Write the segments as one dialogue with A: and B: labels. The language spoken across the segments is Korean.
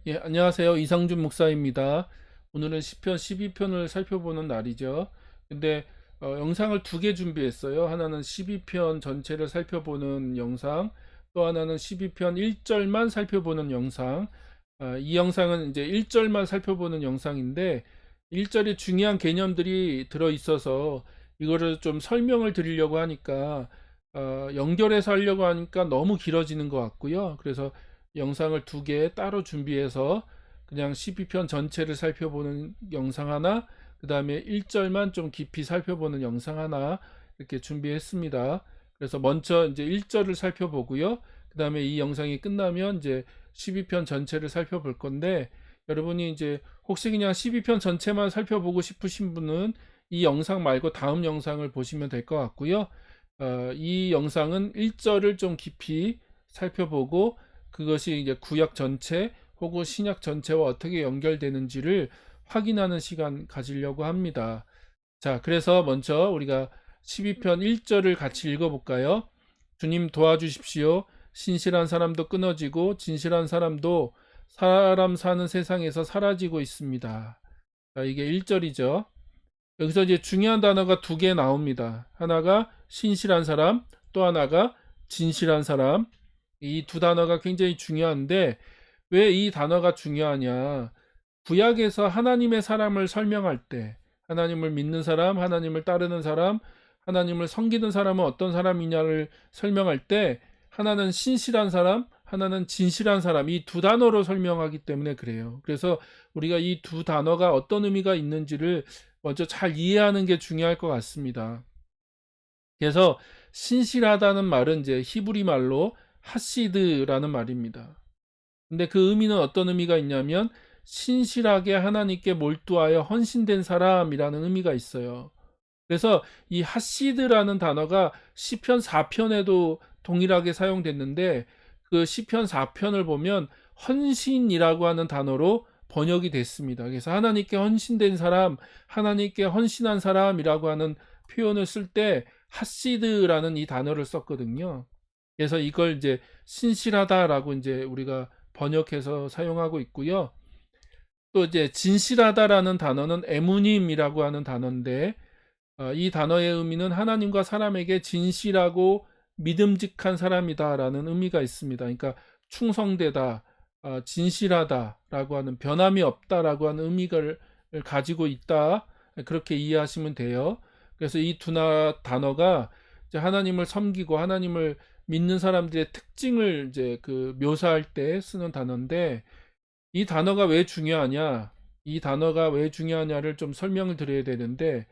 A: 예, 안녕하세요. 이상준 목사입니다. 오늘은 시편 12편을 살펴보는 날이죠. 근데 영상을 두 개 준비했어요. 하나는 12편 전체를 살펴보는 영상, 또 하나는 12편 1절만 살펴보는 영상. 이 영상은 이제 1절만 살펴보는 영상인데 1절에 중요한 개념들이 들어 있어서 이거를 좀 설명을 드리려고 하니까 연결해서 하려고 하니까 너무 길어지는 것 같고요. 그래서 영상을 두 개 따로 준비해서 그냥 12편 전체를 살펴보는 영상 하나, 그 다음에 1절만 좀 깊이 살펴보는 영상 하나 이렇게 준비했습니다. 그래서 먼저 이제 1절을 살펴보고요. 그 다음에 이 영상이 끝나면 이제 12편 전체를 살펴볼 건데, 여러분이 이제 혹시 그냥 12편 전체만 살펴보고 싶으신 분은 이 영상 말고 다음 영상을 보시면 될 것 같고요. 이 영상은 1절을 좀 깊이 살펴보고 그것이 이제 구약 전체 혹은 신약 전체와 어떻게 연결되는지를 확인하는 시간 가지려고 합니다. 자, 그래서 먼저 우리가 12편 1절을 같이 읽어볼까요? 주님 도와주십시오. 신실한 사람도 끊어지고 진실한 사람도 사람 사는 세상에서 사라지고 있습니다. 자, 이게 1절이죠. 여기서 이제 중요한 단어가 두 개 나옵니다. 하나가 신실한 사람, 또 하나가 진실한 사람. 이 두 단어가 굉장히 중요한데 왜 이 단어가 중요하냐? 구약에서 하나님의 사람을 설명할 때 하나님을 믿는 사람, 하나님을 따르는 사람, 하나님을 섬기는 사람은 어떤 사람이냐를 설명할 때 하나는 신실한 사람, 하나는 진실한 사람 이 두 단어로 설명하기 때문에 그래요. 그래서 우리가 이 두 단어가 어떤 의미가 있는지를 먼저 잘 이해하는 게 중요할 것 같습니다. 그래서 신실하다는 말은 이제 히브리 말로 하시드라는 말입니다. 근데 그 의미는 어떤 의미가 있냐면 신실하게 하나님께 몰두하여 헌신된 사람이라는 의미가 있어요. 그래서 이 하시드라는 단어가 시편 4편에도 동일하게 사용됐는데 그 시편 4편을 보면 헌신이라고 하는 단어로 번역이 됐습니다. 그래서 하나님께 헌신된 사람, 하나님께 헌신한 사람이라고 하는 표현을 쓸 때 하시드라는 이 단어를 썼거든요. 그래서 이걸 이제 신실하다라고 이제 우리가 번역해서 사용하고 있고요. 또 이제 진실하다라는 단어는 에무님이라고 하는 단어인데 이 단어의 의미는 하나님과 사람에게 진실하고 믿음직한 사람이다라는 의미가 있습니다. 그러니까 충성되다, 진실하다라고 하는 변함이 없다라고 하는 의미를 가지고 있다. 그렇게 이해하시면 돼요. 그래서 이 두 단어가 이제 하나님을 섬기고 하나님을 믿는 사람들의 특징을 이제 그 묘사할 때 쓰는 단어인데 이 단어가 왜 중요하냐? 이 단어가 왜 중요하냐를 좀 설명을 드려야 되는데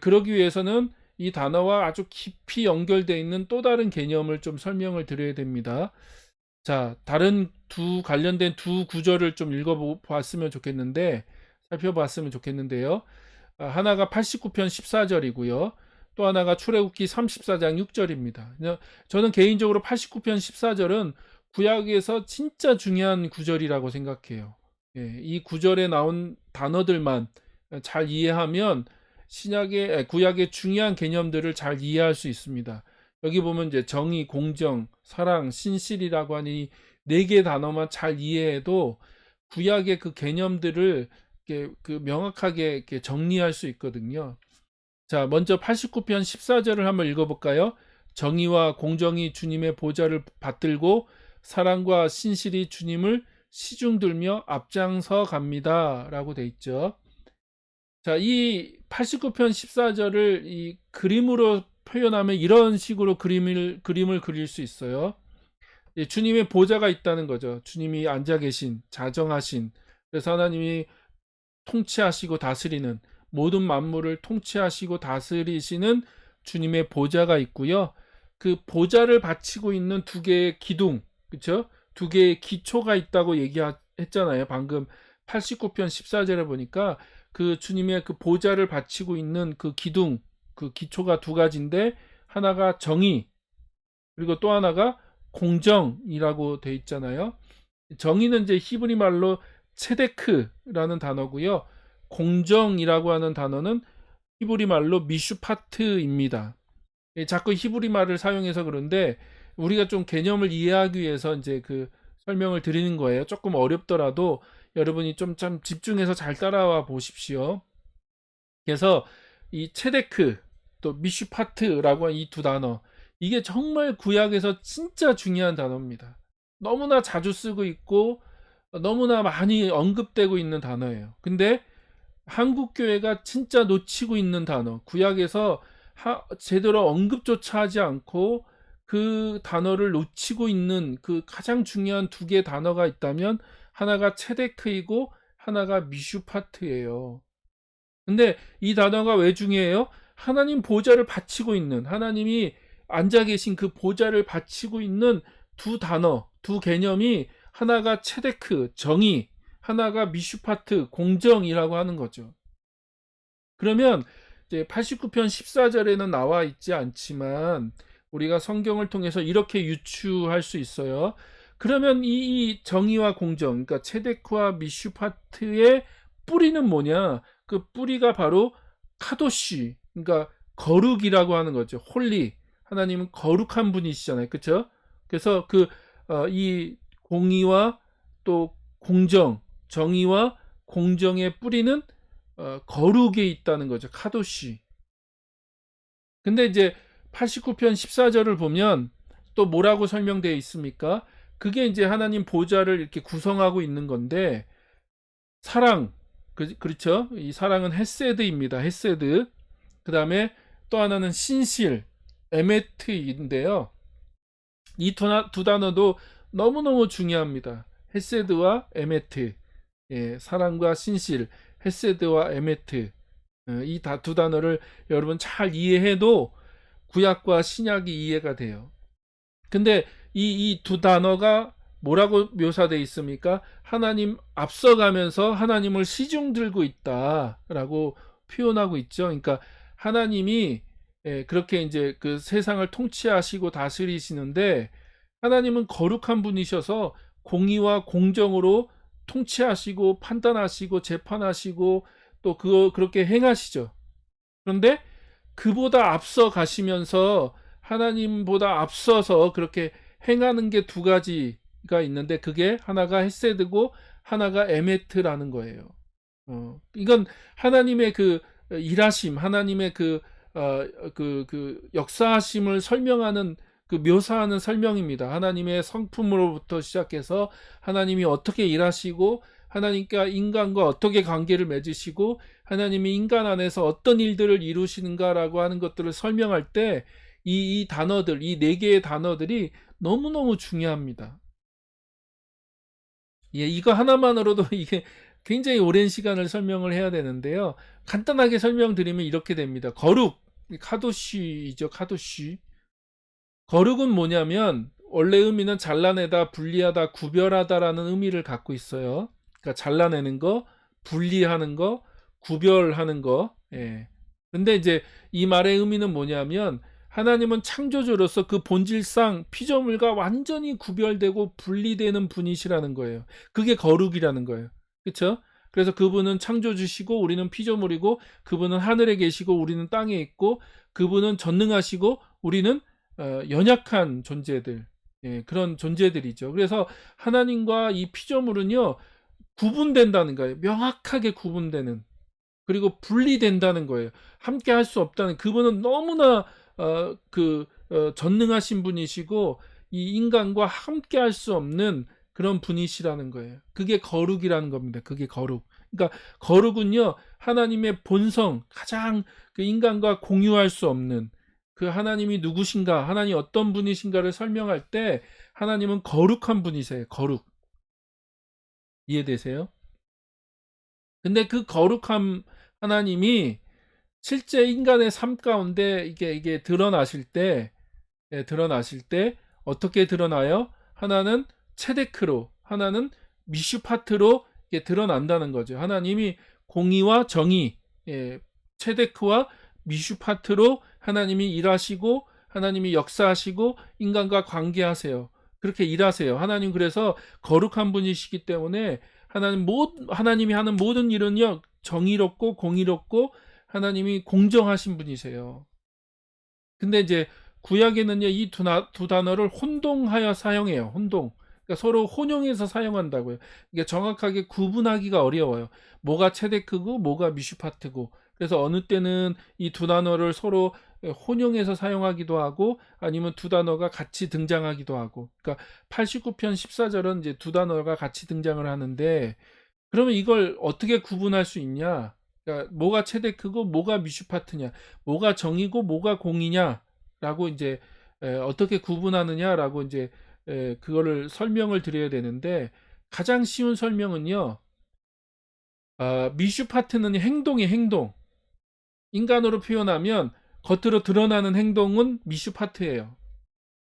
A: 그러기 위해서는 이 단어와 아주 깊이 연결되어 있는 또 다른 개념을 좀 설명을 드려야 됩니다. 자, 다른 관련된 두 구절을 좀 읽어봤으면 좋겠는데, 살펴봤으면 좋겠는데요. 하나가 89편 14절이고요. 또 하나가 출애굽기 34장 6절입니다. 저는 개인적으로 89편 14절은 구약에서 진짜 중요한 구절이라고 생각해요. 예, 이 구절에 나온 단어들만 잘 이해하면 구약의 중요한 개념들을 잘 이해할 수 있습니다. 여기 보면 이제 정의, 공정, 사랑, 신실이라고 하는 이 네 개 단어만 잘 이해해도 구약의 그 개념들을 이렇게 그 명확하게 이렇게 정리할 수 있거든요. 자, 먼저 89편 14절을 한번 읽어볼까요? 정의와 공정이 주님의 보좌를 받들고 사랑과 신실이 주님을 시중들며 앞장서 갑니다. 라고 돼 있죠. 자, 이 89편 14절을 이 그림으로 표현하면 이런 식으로 그림을 그릴 수 있어요. 주님의 보좌가 있다는 거죠. 주님이 앉아 계신, 자정하신. 그래서 하나님이 통치하시고 다스리는 모든 만물을 통치하시고 다스리시는 주님의 보좌가 있고요. 그 보좌를 받치고 있는 두 개의 기둥, 그렇죠? 두 개의 기초가 있다고 얘기했잖아요. 방금 89편 14절에 보니까 그 주님의 그 보좌를 받치고 있는 그 기둥, 그 기초가 두 가지인데 하나가 정의, 그리고 또 하나가 공정이라고 돼 있잖아요. 정의는 이제 히브리 말로 체데크라는 단어고요. 공정이라고 하는 단어는 히브리 말로 미슈파트입니다. 자꾸 히브리 말을 사용해서 그런데 우리가 좀 개념을 이해하기 위해서 이제 그 설명을 드리는 거예요. 조금 어렵더라도 여러분이 좀 집중해서 잘 따라와 보십시오. 그래서 이 체데크 또 미슈파트라고 하는 이 두 단어, 이게 정말 구약에서 진짜 중요한 단어입니다. 너무나 자주 쓰고 있고 너무나 많이 언급되고 있는 단어예요. 근데 한국 교회가 진짜 놓치고 있는 단어, 구약에서 제대로 언급조차 하지 않고 그 단어를 놓치고 있는 그 가장 중요한 두 개의 단어가 있다면 하나가 체데크이고 하나가 미슈파트예요. 근데 이 단어가 왜 중요해요? 하나님 보좌를 바치고 있는, 하나님이 앉아 계신 그 보좌를 바치고 있는 두 단어, 두 개념이 하나가 체데크, 정의, 하나가 미슈파트, 공정이라고 하는 거죠. 그러면 이제 89편 14절에는 나와 있지 않지만 우리가 성경을 통해서 이렇게 유추할 수 있어요. 그러면 이 정의와 공정, 그러니까 체데크와 미슈파트의 뿌리는 뭐냐? 그 뿌리가 바로 카도시, 그러니까 거룩이라고 하는 거죠. 홀리. 하나님은 거룩한 분이시잖아요. 그렇죠? 그래서 이 공의와 또 공정, 정의와 공정의 뿌리는 거룩에 있다는 거죠. 카도시. 근데 이제 89편 14절을 보면 또 뭐라고 설명되어 있습니까? 그게 이제 하나님 보좌를 이렇게 구성하고 있는 건데, 사랑, 그렇죠? 이 사랑은 헤세드입니다. 헤세드. 그 다음에 또 하나는 신실, 에메트인데요. 이 두 단어도 너무너무 중요합니다. 헤세드와 에메트. 예, 사랑과 신실, 헤세드와 에메트. 이 두 단어를 여러분 잘 이해해도 구약과 신약이 이해가 돼요. 근데 이 두 단어가 뭐라고 묘사되어 있습니까? 하나님 앞서가면서 하나님을 시중 들고 있다라고 표현하고 있죠. 그러니까 하나님이 그렇게 이제 그 세상을 통치하시고 다스리시는데, 하나님은 거룩한 분이셔서 공의와 공정으로 통치하시고 판단하시고 재판하시고 또 그렇게 행하시죠. 그런데 그보다 앞서 가시면서 하나님보다 앞서서 그렇게 행하는 게 두 가지가 있는데, 그게 하나가 헤세드고 하나가 에메트라는 거예요. 이건 하나님의 그 일하심, 하나님의 그 역사하심을 설명하는, 그 묘사하는 설명입니다. 하나님의 성품으로부터 시작해서 하나님이 어떻게 일하시고 하나님과 인간과 어떻게 관계를 맺으시고 하나님이 인간 안에서 어떤 일들을 이루시는가라고 하는 것들을 설명할 때 이 단어들, 이 네 개의 단어들이 너무너무 중요합니다. 예, 이거 하나만으로도 이게 굉장히 오랜 시간을 설명을 해야 되는데요. 간단하게 설명드리면 이렇게 됩니다. 거룩, 카도시죠, 카도시. 거룩은 뭐냐면 원래 의미는 잘라내다, 분리하다, 구별하다라는 의미를 갖고 있어요. 그러니까 잘라내는 거, 분리하는 거, 구별하는 거. 예. 근데 이제 이 말의 의미는 뭐냐면 하나님은 창조주로서 그 본질상 피조물과 완전히 구별되고 분리되는 분이시라는 거예요. 그게 거룩이라는 거예요. 그렇죠? 그래서 그분은 창조주시고 우리는 피조물이고, 그분은 하늘에 계시고 우리는 땅에 있고, 그분은 전능하시고 우리는 연약한 존재들, 예, 그런 존재들이죠. 그래서 하나님과 이 피조물은요 구분된다는 거예요. 명확하게 구분되는, 그리고 분리된다는 거예요. 함께 할 수 없다는, 그분은 너무나 전능하신 분이시고 이 인간과 함께 할 수 없는 그런 분이시라는 거예요. 그게 거룩이라는 겁니다. 그게 거룩. 그러니까 거룩은요 하나님의 본성, 가장 그 인간과 공유할 수 없는 그 하나님이 누구신가, 하나님 어떤 분이신가를 설명할 때 하나님은 거룩한 분이세요. 거룩. 이해되세요? 근데 그 거룩한 하나님이 실제 인간의 삶 가운데 이게 드러나실 때, 드러나실 때 어떻게 드러나요? 하나는 체데크로, 하나는 미슈파트로 이게 드러난다는 거죠. 하나님이 공의와 정의, 체데크와 미슈파트로 하나님이 일하시고 하나님이 역사하시고 인간과 관계하세요. 그렇게 일하세요. 하나님 그래서 거룩한 분이시기 때문에 하나님이 하는 모든 일은요 정의롭고 공의롭고 하나님이 공정하신 분이세요. 근데 이제 구약에는요 이 두 단어를 혼동하여 사용해요. 혼동. 그러니까 서로 혼용해서 사용한다고요. 이게 정확하게 구분하기가 어려워요. 뭐가 체데크고 뭐가 미슈파트고. 그래서 어느 때는 이 두 단어를 서로 혼용해서 사용하기도 하고 아니면 두 단어가 같이 등장하기도 하고. 그러니까 89편 14절은 이제 두 단어가 같이 등장을 하는데 그러면 이걸 어떻게 구분할 수 있냐? 그러니까 뭐가 체데크고 뭐가 미슈파트냐? 뭐가 정이고 뭐가 공이냐라고 이제 어떻게 구분하느냐라고 이제 그거를 설명을 드려야 되는데 가장 쉬운 설명은요. 미슈파트는 행동이 행동. 인간으로 표현하면 겉으로 드러나는 행동은 미슈파트예요.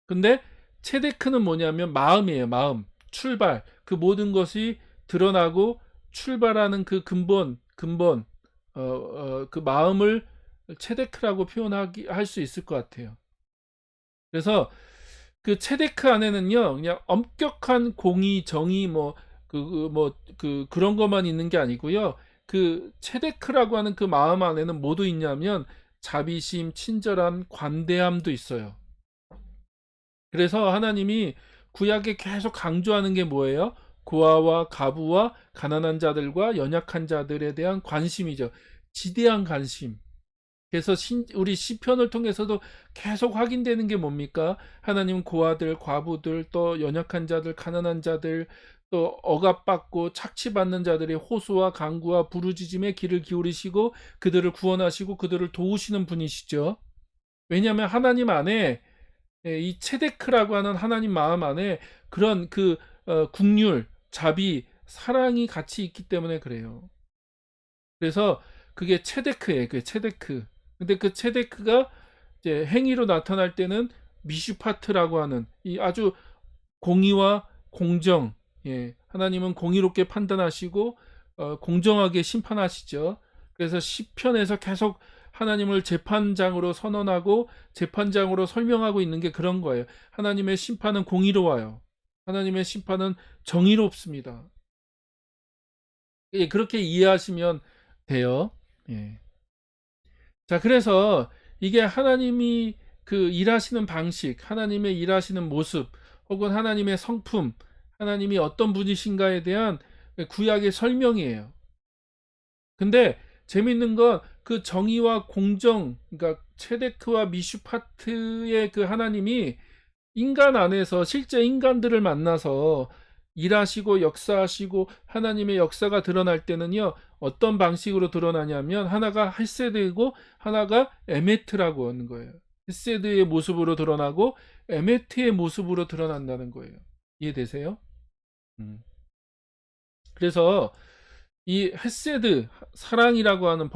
A: 근데 체데크는 뭐냐면 마음이에요. 마음. 출발. 그 모든 것이 드러나고 출발하는 그 근본 그 마음을 체데크라고 표현하기 할 수 있을 것 같아요. 그래서 그 체데크 안에는요, 그냥 엄격한 공의, 정의, 그런 것만 있는 게 아니고요. 그 체데크라고 하는 그 마음 안에는 뭐도 있냐면 자비심, 친절함, 관대함도 있어요. 그래서 하나님이 구약에 계속 강조하는 게 뭐예요? 고아와 가부와 가난한 자들과 연약한 자들에 대한 관심이죠. 지대한 관심. 그래서 우리 시편을 통해서도 계속 확인되는 게 뭡니까? 하나님 고아들, 과부들, 또 연약한 자들, 가난한 자들, 또 억압받고 착취받는 자들의 호소와 간구와 부르짖음에 귀를 기울이시고 그들을 구원하시고 그들을 도우시는 분이시죠. 왜냐하면 하나님 안에 이 체데크라고 하는 하나님 마음 안에 그런 국률, 자비, 사랑이 같이 있기 때문에 그래요. 그래서 그게 체데크예요. 그게 체데크. 근데 그 체데크가 이제 행위로 나타날 때는 미슈파트라고 하는 이 아주 공의와 공정, 하나님은 공의롭게 판단하시고 공정하게 심판하시죠. 그래서 시편에서 계속 하나님을 재판장으로 선언하고 재판장으로 설명하고 있는 게 그런 거예요. 하나님의 심판은 공의로워요. 하나님의 심판은 정의롭습니다. 그렇게 이해하시면 돼요. 예. 자, 그래서 이게 하나님이 그 일하시는 방식, 하나님의 일하시는 모습, 혹은 하나님의 성품, 하나님이 어떤 분이신가에 대한 구약의 설명이에요. 근데 재밌는 건 그 정의와 공정, 그러니까 체데크와 미슈파트의 그 하나님이 인간 안에서 실제 인간들을 만나서 일하시고 역사하시고 하나님의 역사가 드러날 때는요, 어떤 방식으로 드러나냐면 하나가 헤세드이고 하나가 에메트라고 하는 거예요. 헤세드의 모습으로 드러나고 에메트의 모습으로 드러난다는 거예요. 이해되세요? 그래서 이 헤세드, 사랑이라고 하는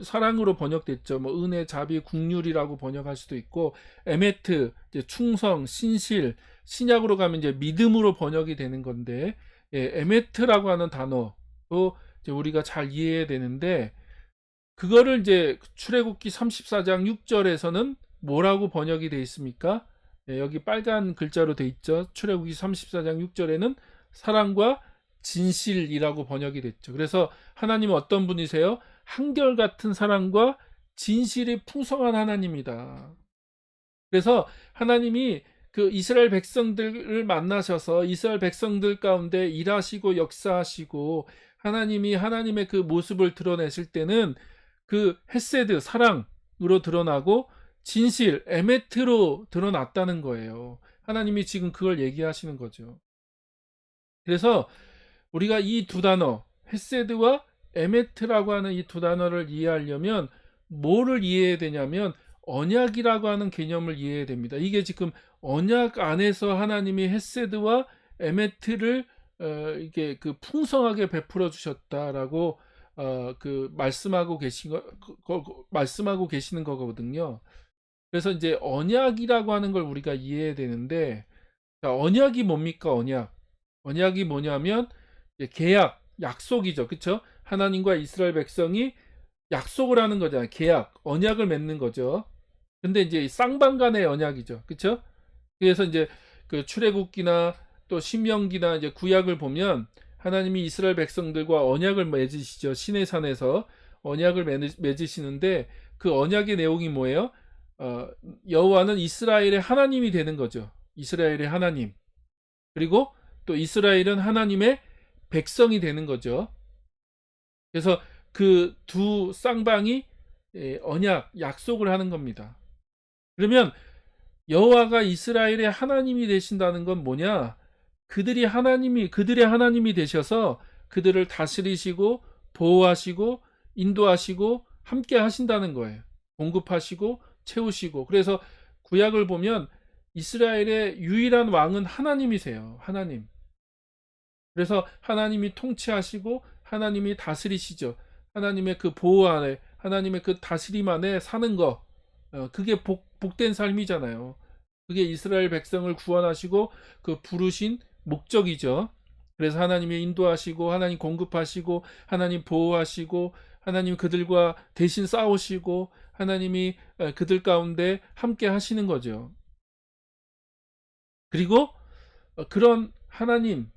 A: 사랑으로 번역됐죠. 뭐 은혜, 자비, 국률이라고 번역할 수도 있고, 에메트, 이제 충성, 신실, 신약으로 가면 이제 믿음으로 번역이 되는 건데, 에메트라고 하는 단어도 이제 우리가 잘 이해해야 되는데, 그거를 이제 출애굽기 34장 6절에서는 뭐라고 번역이 되어 있습니까? 여기 빨간 글자로 되어 있죠. 출애굽기 34장 6절에는 사랑과 진실이라고 번역이 됐죠. 그래서 하나님은 어떤 분이세요? 한결같은 사랑과 진실이 풍성한 하나님이다. 그래서 하나님이 그 이스라엘 백성들을 만나셔서 이스라엘 백성들 가운데 일하시고 역사하시고 하나님이 하나님의 그 모습을 드러내실 때는 그 헤세드, 사랑으로 드러나고 진실, 에메트로 드러났다는 거예요. 하나님이 지금 그걸 얘기하시는 거죠. 그래서 우리가 이 두 단어, 헤세드와 에메트라고 하는 이 두 단어를 이해하려면 뭐를 이해해야 되냐면 언약이라고 하는 개념을 이해해야 됩니다. 이게 지금 언약 안에서 하나님이 헤세드와 에메트를 이게 그 풍성하게 베풀어 주셨다라고 그 말씀하고 말씀하고 계시는 거거든요. 그래서 이제 언약이라고 하는 걸 우리가 이해해야 되는데, 자, 언약이 뭡니까? 언약이 뭐냐면 계약, 약속이죠. 그쵸? 하나님과 이스라엘 백성이 약속을 하는 거잖아요. 계약, 언약을 맺는 거죠. 근데 이제 쌍방간의 언약이죠. 그쵸? 그래서 이제 그 출애굽기나 또 신명기나 이제 구약을 보면 하나님이 이스라엘 백성들과 언약을 맺으시죠. 시내산에서 언약을 맺으시는데 그 언약의 내용이 뭐예요? 여호와는 이스라엘의 하나님이 되는 거죠. 이스라엘의 하나님. 그리고 또 이스라엘은 하나님의 백성이 되는 거죠. 그래서 그 두 쌍방이 언약, 약속을 하는 겁니다. 그러면 여호와가 이스라엘의 하나님이 되신다는 건 뭐냐? 그들의 하나님이 되셔서 그들을 다스리시고 보호하시고 인도하시고 함께 하신다는 거예요. 공급하시고 채우시고. 그래서 구약을 보면 이스라엘의 유일한 왕은 하나님이세요. 하나님. 그래서 하나님이 통치하시고 하나님이 다스리시죠. 하나님의 그 보호 안에, 하나님의 그 다스림 안에 사는 거. 그게 복된 삶이잖아요. 그게 이스라엘 백성을 구원하시고 그 부르신 목적이죠. 그래서 하나님이 인도하시고 하나님 공급하시고 하나님 보호하시고 하나님 그들과 대신 싸우시고 하나님이 그들 가운데 함께 하시는 거죠. 그리고 그런 하나님,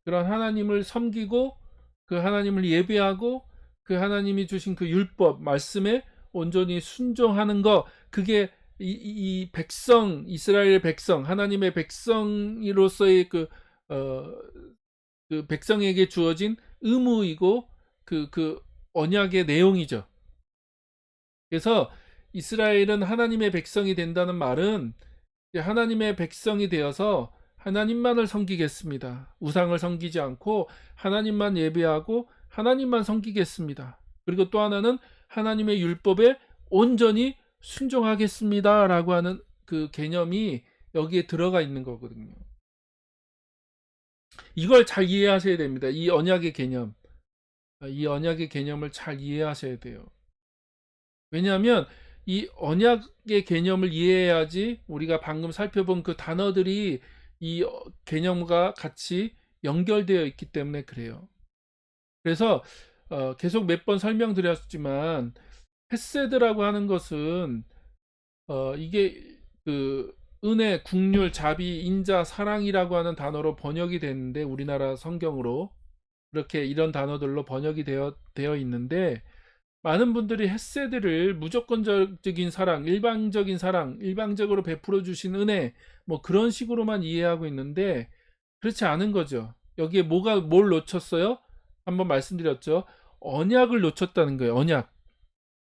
A: 그런 하나님을 섬기고 그 하나님을 예배하고 그 하나님이 주신 그 율법 말씀에 온전히 순종하는 거, 그게 이 백성, 이스라엘 백성, 하나님의 백성으로서의 그 백성에게 주어진 의무이고 그 언약의 내용이죠. 그래서 이스라엘은 하나님의 백성이 된다는 말은 하나님의 백성이 되어서 하나님만을 섬기겠습니다. 우상을 섬기지 않고 하나님만 예배하고 하나님만 섬기겠습니다. 그리고 또 하나는 하나님의 율법에 온전히 순종하겠습니다 라고 하는 그 개념이 여기에 들어가 있는 거거든요. 이걸 잘 이해하셔야 됩니다. 이 언약의 개념. 이 언약의 개념을 잘 이해하셔야 돼요. 왜냐하면 이 언약의 개념을 이해해야지 우리가 방금 살펴본 그 단어들이 이 개념과 같이 연결되어 있기 때문에 그래요. 그래서 계속 몇 번 설명드렸지만 헤세드라고 하는 것은 이게 그 은혜, 국률, 자비, 인자, 사랑이라고 하는 단어로 번역이 됐는데 우리나라 성경으로 그렇게 이런 단어들로 번역이 되어 있는데 많은 분들이 헤세드를 무조건적인 사랑, 일방적인 사랑, 일방적으로 베풀어 주신 은혜 뭐 그런 식으로만 이해하고 있는데 그렇지 않은 거죠. 여기에 뭘 놓쳤어요? 한번 말씀드렸죠. 언약을 놓쳤다는 거예요. 언약.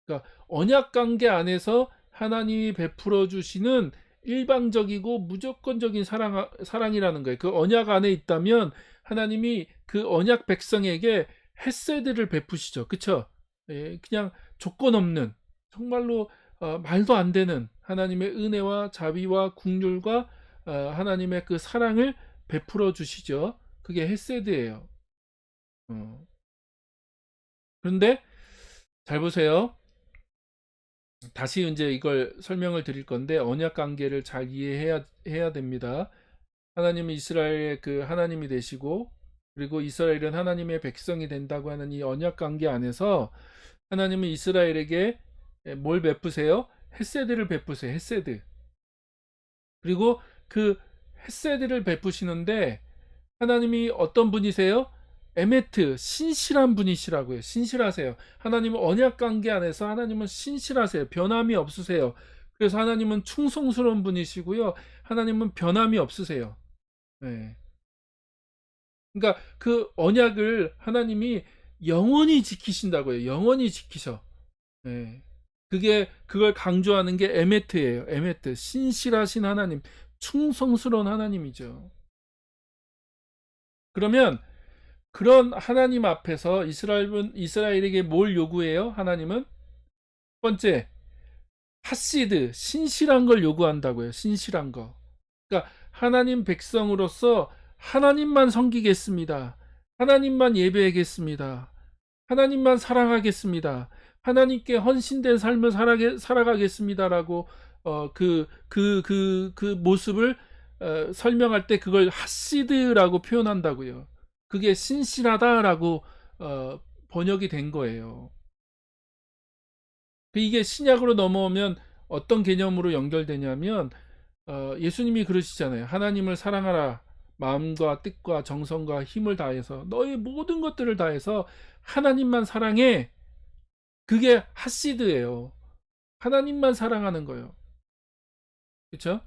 A: 그러니까 언약 관계 안에서 하나님이 베풀어 주시는 일방적이고 무조건적인 사랑이라는 거예요. 그 언약 안에 있다면 하나님이 그 언약 백성에게 헤세드를 베푸시죠. 그쵸? 그냥 조건 없는 정말로 말도 안 되는 하나님의 은혜와 자비와 긍휼과 하나님의 그 사랑을 베풀어 주시죠. 그게 헤세드예요. 그런데 잘 보세요. 다시 이제 이걸 설명을 드릴 건데 언약 관계를 잘 이해해야 됩니다. 하나님은 이스라엘의 그 하나님이 되시고 그리고 이스라엘은 하나님의 백성이 된다고 하는 이 언약 관계 안에서 하나님은 이스라엘에게 뭘 베푸세요? 헤세드를 베푸세요. 헤세드. 그리고 그 헤세드를 베푸시는데 하나님이 어떤 분이세요? 에메트, 신실한 분이시라고요. 신실하세요. 하나님은 언약 관계 안에서 하나님은 신실하세요. 변함이 없으세요. 그래서 하나님은 충성스러운 분이시고요. 하나님은 변함이 없으세요. 네. 그러니까 그 언약을 하나님이 영원히 지키신다고요. 영원히 지키셔. 네. 그걸 강조하는 게 에메트예요. 에메트. 신실하신 하나님, 충성스러운 하나님이죠. 그러면 그런 하나님 앞에서 이스라엘에게 뭘 요구해요? 하나님은 첫 번째, 하시드, 신실한 걸 요구한다고요. 신실한 거. 그러니까 하나님 백성으로서 하나님만 섬기겠습니다. 하나님만 예배하겠습니다. 하나님만 사랑하겠습니다. 하나님께 헌신된 삶을 살아가겠습니다라고 그 모습을 설명할 때 그걸 하시드라고 표현한다고요. 그게 신실하다라고 번역이 된 거예요. 이게 신약으로 넘어오면 어떤 개념으로 연결되냐면 예수님이 그러시잖아요. 하나님을 사랑하라. 마음과 뜻과 정성과 힘을 다해서 너의 모든 것들을 다해서 하나님만 사랑해. 그게 하시드예요. 하나님만 사랑하는 거예요. 그렇죠?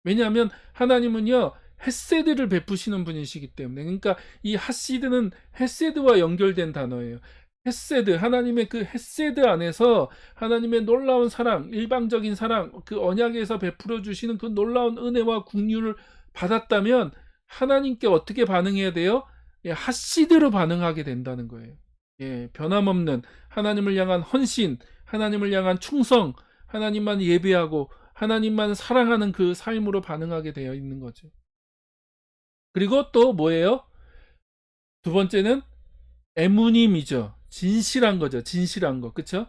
A: 왜냐하면 하나님은요 헤세드를 베푸시는 분이시기 때문에, 그러니까 이 하시드는 헤세드와 연결된 단어예요. 헤세드, 하나님의 그 헤세드 안에서 하나님의 놀라운 사랑, 일방적인 사랑, 그 언약에서 베풀어 주시는 그 놀라운 은혜와 긍휼을 받았다면 하나님께 어떻게 반응해야 돼요? 예, 하시드로 반응하게 된다는 거예요. 예, 변함없는 하나님을 향한 헌신, 하나님을 향한 충성, 하나님만 예배하고 하나님만 사랑하는 그 삶으로 반응하게 되어 있는 거죠. 그리고 또 뭐예요? 두 번째는 에무님이죠. 진실한 거죠. 진실한 거. 그쵸?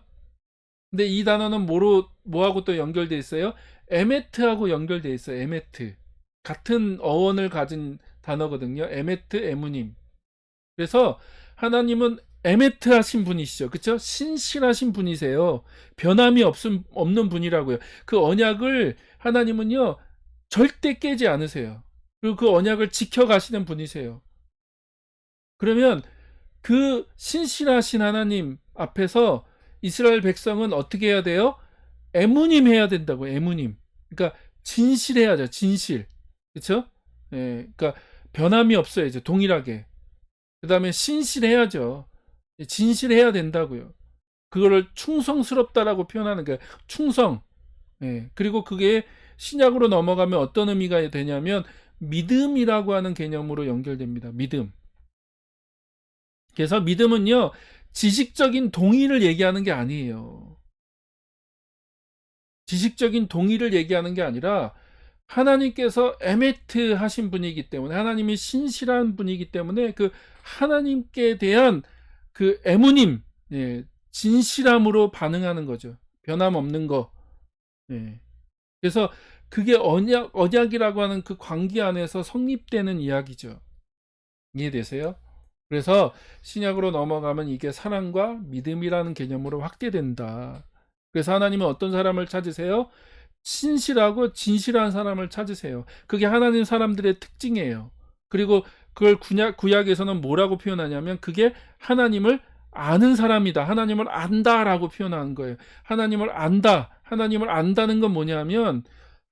A: 근데 이 단어는 뭐하고 또 연결돼 있어요? 에메트하고 연결돼 있어요. 에메트. 같은 어원을 가진 단어거든요. 에메트, 에무님. 그래서 하나님은 에메트하신 분이시죠. 그쵸? 신실하신 분이세요. 변함이 없는 분이라고요. 그 언약을 하나님은요, 절대 깨지 않으세요. 그리고 그 언약을 지켜가시는 분이세요. 그러면 그 신실하신 하나님 앞에서 이스라엘 백성은 어떻게 해야 돼요? 애무님 해야 된다고. 애무님. 그러니까 진실해야죠. 진실. 그렇죠? 예. 그러니까 변함이 없어야죠. 동일하게. 그다음에 신실해야죠. 진실해야 된다고요. 그거를 충성스럽다라고 표현하는 게 충성. 예. 그리고 그게 신약으로 넘어가면 어떤 의미가 되냐면 믿음이라고 하는 개념으로 연결됩니다. 믿음. 그래서 믿음은요, 지식적인 동의를 얘기하는 게 아니에요. 지식적인 동의를 얘기하는 게 아니라 하나님께서 에메트 하신 분이기 때문에, 하나님이 신실한 분이기 때문에 그 하나님께 대한 그 에무님, 예, 진실함으로 반응하는 거죠. 변함없는 거. 예. 그래서 그게 언약이라고 하는 그 관계 안에서 성립되는 이야기죠. 이해되세요? 그래서 신약으로 넘어가면 이게 사랑과 믿음이라는 개념으로 확대된다. 그래서 하나님은 어떤 사람을 찾으세요? 신실하고 진실한 사람을 찾으세요. 그게 하나님 사람들의 특징이에요. 그리고 그걸 구약에서는 뭐라고 표현하냐면 그게 하나님을 아는 사람이다. 하나님을 안다라고 표현하는 거예요. 하나님을 안다. 하나님을 안다는 건 뭐냐면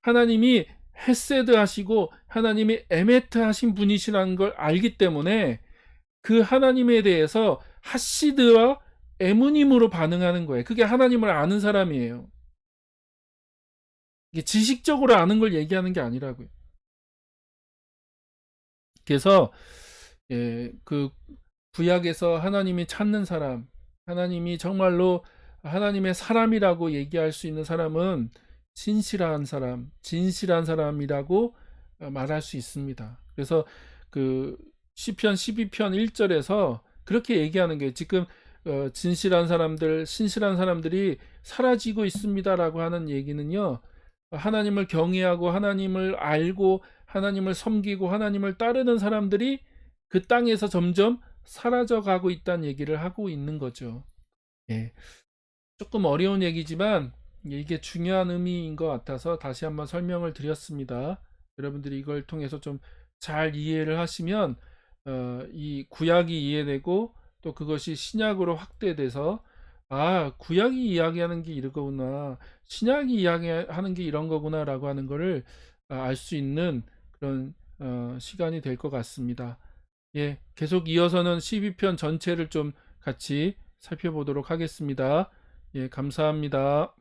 A: 하나님이 헤세드 하시고 하나님이 에메트 하신 분이시라는 걸 알기 때문에 그 하나님에 대해서 하시드와 에무님으로 반응하는 거예요. 그게 하나님을 아는 사람이에요. 이게 지식적으로 아는 걸 얘기하는 게 아니라고요. 그래서 그 구약에서 하나님이 찾는 사람, 하나님이 정말로 하나님의 사람이라고 얘기할 수 있는 사람은 신실한 사람, 진실한 사람이라고 말할 수 있습니다. 그래서 그 시편 12편 1절에서 그렇게 얘기하는 게 지금 진실한 사람들, 신실한 사람들이 사라지고 있습니다라고 하는 얘기는요. 하나님을 경외하고 하나님을 알고 하나님을 섬기고 하나님을 따르는 사람들이 그 땅에서 점점 사라져 가고 있다는 얘기를 하고 있는 거죠. 예. 조금 어려운 얘기지만 이게 중요한 의미인 것 같아서 다시 한번 설명을 드렸습니다. 여러분들이 이걸 통해서 좀 잘 이해를 하시면 이 구약이 이해되고 또 그것이 신약으로 확대돼서 구약이 이야기하는 게 이거구나, 신약이 이야기하는 게 이런 거구나라고 하는 거를 알 수 있는 그런 시간이 될 것 같습니다. 예, 계속 이어서는 12편 전체를 좀 같이 살펴보도록 하겠습니다. 예, 감사합니다.